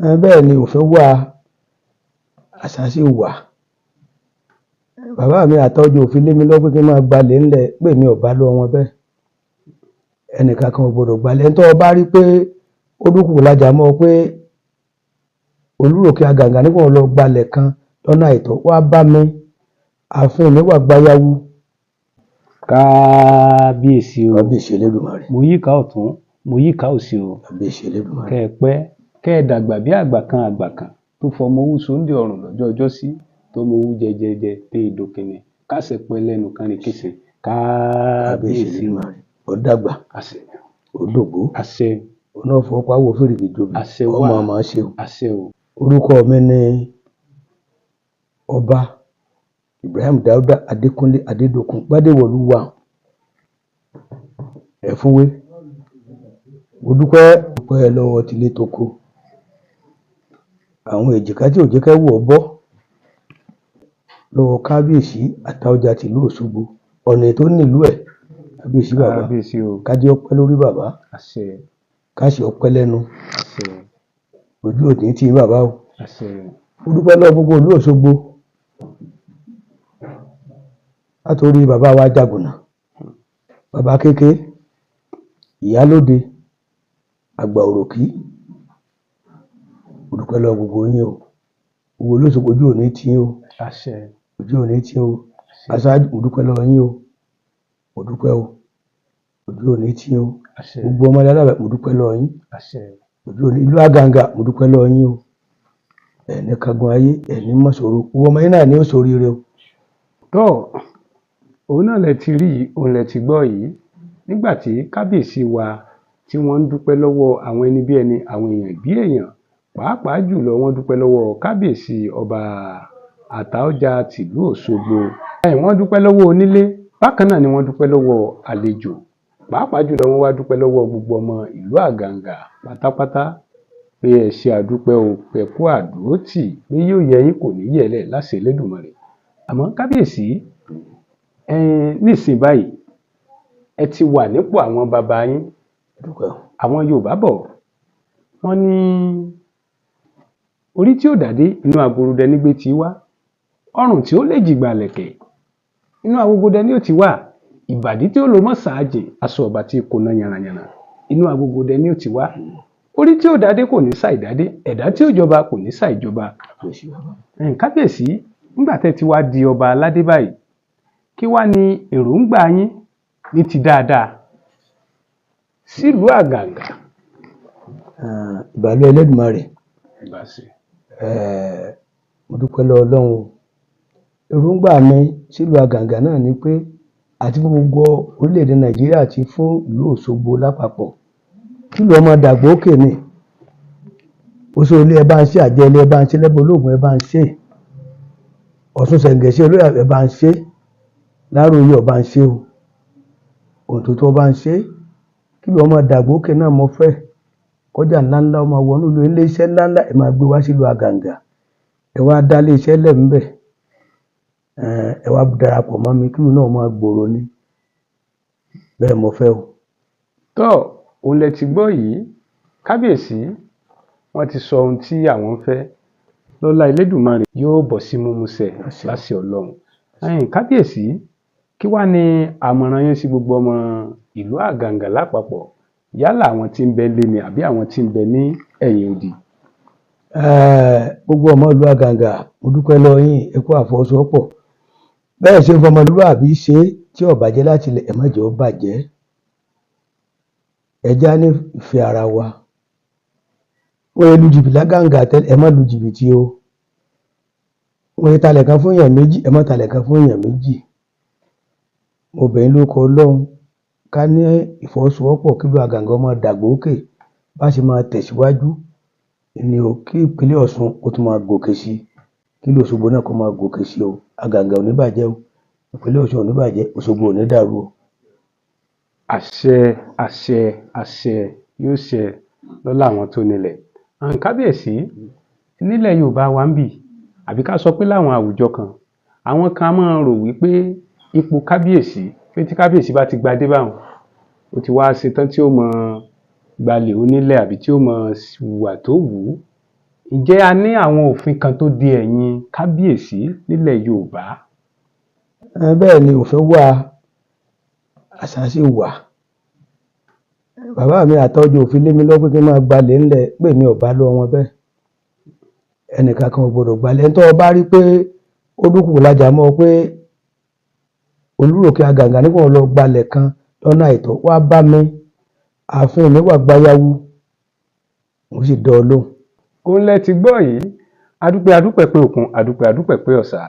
Bẹ́ẹ̀ ni òfin wà, àṣà sì wà. Bàbá mi àtọ́jú òfin lé mi lọ́wọ́ pé kí n máa gbalẹ̀ ńlẹ̀, pé mi ò bá lọ́wọ́ wọn bẹ́ẹ̀. Ẹnìkan kan ò gbọdọ̀ gbalẹ̀. Ẹni tó bá rí pé ó dúnkùkù lajà mọ́ ọ pé Olúròkè Àgàngà ní kó lọ gbalẹ̀ kan lọ́nà àìtọ́, wá bá mi, ààfin mi wà gbayawu. Kábíyèsí o. Kábíyèsí Elédùmarè. Mo yíká ọ̀tún, mo yíká òsì o. Kábíyèsí Elédùmarè. Kẹ́ ẹ pẹ́, kẹ́ ẹ dàgbà bí àgbà kan tó fọmọ owú sóńdè ọrùn lọ́jọ́ ọjọ́sí tó mọ owú jẹjẹjẹ tẹ ìdókìnì kásẹ̀ pẹ́ lẹ́nu kánrin kése. Kábíyèsí Elédùmarè. Ó dàgbà, àṣẹ, ó dògbó, àṣẹ, ó náà fọwọ́ pawó fèrèkè jobi, àṣẹ wà, ọmọ àmọ́ ṣe o. àṣẹ o. Orúkọ mi ni Ọba Ibrahim Dáúdà Adékúnlé Adédòkun Gbádéwọ̀lú wà Ẹ̀fúnwé. Mo dúpẹ́ lọ́wọ́ tilé toko. Àwọn èjìká tí ò jẹ́ kẹ́rù ó bọ́ lọ́wọ́ Kábíyèsí Àtaọ́ja tìlú Òṣogbo. Ọ̀nà tó nílùú ẹ̀. Kábíyèsí bàbá. Kábíyèsí o. Kádé ọpẹ́ lórí bàbá. Àṣẹ. Káṣí ọpẹ́ lẹ́nu. Àṣẹ. Ojú òní tí bàbá o. Àṣẹ. Mo dúpẹ́ lọ́wọ́ gbogbo ìlú Òṣogbo. Látorí bàbá wa Jàgùnà, bàbá Kéké, Ìyálóde, Àgbà Òròkí. Mo dúpẹ́ lọ́wọ́ gbogbo yín o. Gbogbo ìlú Òṣogbo ojú òní tí o. Àṣẹ. Ojú òní tí o. Aṣáájú, mo dúpẹ́ lọ́wọ́ yín o. Mo dúpẹ́ o. Ojú òní tí o. Àṣẹ. Gbogbo ọmọ alábẹ̀, mo dúpẹ́ lọ́wọ́ yín. Àṣẹ. Ojú òní ìlú Àgàngà, mo dúpẹ́ lọ́wọ́ yín o. Ẹni kagun ayé, ẹni mọ̀ṣòro. Gbogbo ọmọ yín náà ni ó ṣoríire o. Tọ́, òun náà lẹ ti rí yìí, òun lẹ ti gbọ́ yìí. Nígbà tí kábíyèsí wa tí wọ́n ń dúpẹ́ lọ́wọ́ àwọn ẹni bí ẹni, àwọn èèyàn bí èèyàn, pàápàá jùlọ wọ́n dúpẹ́ lọ́wọ́ kábíyèsí ọba Àtaọ́ja tìlú Òṣogbo. Wọ́n dúpẹ́ lọ́wọ́ onílé, bákan náà ni wọ́n dúpẹ́ lọ́wọ́ àlejò, pàápàá jùlọ wọ́n wá dúpẹ́ lọ́wọ́ gbogbo ọmọ ìlú Àgàngà pátápátá pé ẹ ṣe àdúpẹ́ o, pé kú àdúrótì, pé yóò yẹ yín kò ní yẹ̀lẹ̀ láṣẹ Elédùmarè. Àmọ́ kábíyèsí, nísìnyí báyìí ẹ ti wà nípò àwọn bàbá yín. Àwọn Yorùbá bọ̀ wọ́n ní orí tí ó dàdé inú agorodẹ nígbé tí wá, ọrùn tí ó lè jìgbà lẹ̀kẹ̀ inú agogodẹ ni ó ti wà, ìbàdí tí ó lò mọ́ ṣáájì aṣọ ọba tí kò ná yànnàyànnà inú agogodẹ ni ó ti wá. Orí tí ó dàdé kò ní ṣàìdádé, ẹ̀dá tí ó jọba kò ní ṣàìjọba. Kábíyèsí, nígbà tẹ́ ti wá di ọba aládé báyìí, kí wá ní èròǹgbà yín ní ti dáadáa sílùú Àgàngà? Ìbàlú Elédùmarè. Mo dúpẹ́ lọ́wọ́ Ọlọ́run o. Èròǹgbà mi sílùú Àgàngà náà ni pé àti gbogbo orílẹ̀-èdè Nàìjíríà àti fún ìlú Òṣogbo lápapọ̀ kí ìlú ọmọ dàgbà òkè ni. Oṣòólé ẹ bá ń ṣe, àjẹlé ẹ bá ń ṣe, lẹ́bọ̀ olóògùn ẹ bá ń ṣe, Ọ̀ṣun Ṣẹ̀ǹgẹ̀ṣẹ̀ olóyè ẹ bá ń ṣe, Láróyè ọba ń ṣe o. Òǹtòtò ọba ń ṣe. Kí ìlú ọmọ dàgbà òkè náà mo fẹ́. Kọjá ńláńlá ọmọ wọnú ìlú, ilé iṣẹ́ ńláńlá ẹ máa gbé wá sílùú Àgàngà. Ẹ wá dá ilé iṣẹ́ lẹ̀ ńbẹ̀. Ẹ wá darapọ̀ mọ́ mi kí ìlú náà máa gbòòrò ni. Bẹ́ẹ̀ mo fẹ́ o. Tọ́, òun lẹ ti gbọ́ yìí. Kábíyèsí, wọ́n ti sọ ohun tí àwọn ń fẹ́. Lọ́lá Elédùmarè yóò bọ̀ sí múmúṣẹ láṣẹ Ọlọ́run. Kábíyèsí, kí wá ní àmọ̀ràn yín sí gbogbo ọmọ ìlú Àgàngà lápapọ̀, yálà àwọn tí ń bẹ lé ni àbí àwọn tí ń bẹ ní ẹ̀yìn odi? Gbogbo ọmọ ìlú Àgàngà, mo dúpẹ́ lọ́wọ́ yín, ẹ kú àfọwọ́sowọ́pọ̀. Bẹ́ẹ̀ ṣe ń fọmọlúwàbí ṣe tí ó bàjẹ́ láti ilẹ̀, ẹ má jẹ́ ó bàjẹ́. Ẹ já ní ìfẹ́ ara wa. Wọ́n yẹ lu jìbìtì l'Àgàngà tẹ́lẹ̀, ẹ má lu jìbìtì o. Wọ́n yẹ talẹ̀ kan fún èèyàn méjì, ẹ má talẹ̀ kan fún èèyàn méjì. Mo bẹ̀ yín lórúkọ Ọlọ́run, ká ní ìfọwọ́sowọ́pọ̀ kí ìlú Àgàngà máa dàgbà òkè, bá ṣe máa tẹ̀síwájú ni o, kí ìpínlẹ̀ Ọ̀ṣun kó tún máa gòkè sí, kí ìlú Òṣogbo náà kó máa gòkè sí o. Àgàngà ò ní bàjẹ́ o, ìpínlẹ̀ Ọ̀ṣun ò ní bàjẹ́, Òṣogbo ò ní dàrú o. Àṣẹ, àṣẹ, àṣẹ yóò ṣẹ lọ́lá àwọn tó nílẹ̀. Kábíyèsí, nílẹ̀ Yorùbá wa ń bì, àbí ká sọ pé láwọn àwùjọ kan, àwọn kan máa ń rò wípé ipò kábíyèsí, pé tí kábíyèsí bá ti gbadé báwọn, ó ti wá ṣetán tí ó mọ gbalẹ̀ onílẹ̀ àbí tí ó mọ hùwà tó wù ú. Ǹjẹ́ a ní àwọn òfin kan tó de ẹ̀yìn kábíyèsí nílẹ̀ Yorùbá? Bẹ́ẹ̀ ni òfin wà, àṣà sì wà. Bàbá mi àtọ́jú òfin lé mi lọ́wọ́ pé kí n máa gbalẹ̀ ńlẹ̀ pé mi ò bá lọ́wọ́ wọn bẹ́ẹ̀. Ẹnìkan kan ò gbọdọ̀ gbalẹ̀. Ẹni tó bá rí pé ó dúnkùkù lajà mọ́ ọ pé Olúròkè Àgàngà ní kó lọ gbalẹ̀ kan lọ́nà àìtọ́, wá bá mi, ààfin mi wà gbayawu, mo sì dán ọ lóhùn. Òun lẹ ti gbọ́ yìí, adúpẹ́ pé òkun, adúpẹ́ pé ọ̀sà,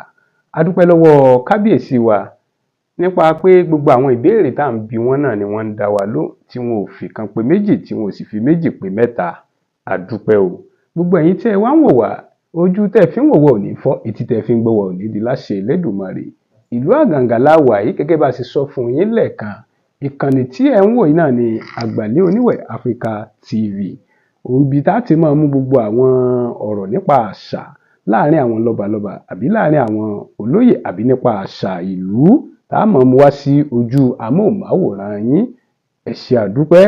adúpẹ́ lọ́wọ́ kábíyèsí wa nípa pé gbogbo àwọn ìbéèrè tá à ń bi wọ́n náà ni wọ́n ń dá wa lóhùn, tí wọn ò fi kan pé méjì, tí wọn ò sì fi méjì pé mẹ́ta. Adúpẹ́ o. Gbogbo ẹ̀yin tẹ́ ẹ wá ń wò wá, ojú tẹ́ ẹ fi ń wò wá ò ní fọ́, etí tẹ́ ẹ fi ń gbọ́ wá ò ní di láṣẹ Elédùmarè. Ìlú Àgàngà la wà yìí, gẹ́gẹ́ bá a ṣe sọ fún yín lẹ́ẹ̀kan. Ìkànnì tí ẹ ń wò yìí náà ni Àgbàlé Oníwẹ̀ Africa TV. Ibi tá ti máa mú gbogbo àwọn ọ̀rọ̀ nípa àṣà láàárín àwọn lọ́balọ́ba àbí láàárín àwọn olóyè àbí nípa àṣà ìlú tá a máa mú wá sí ojú amóhùnmáwòrán yín. Ẹ ṣé àdúpẹ́.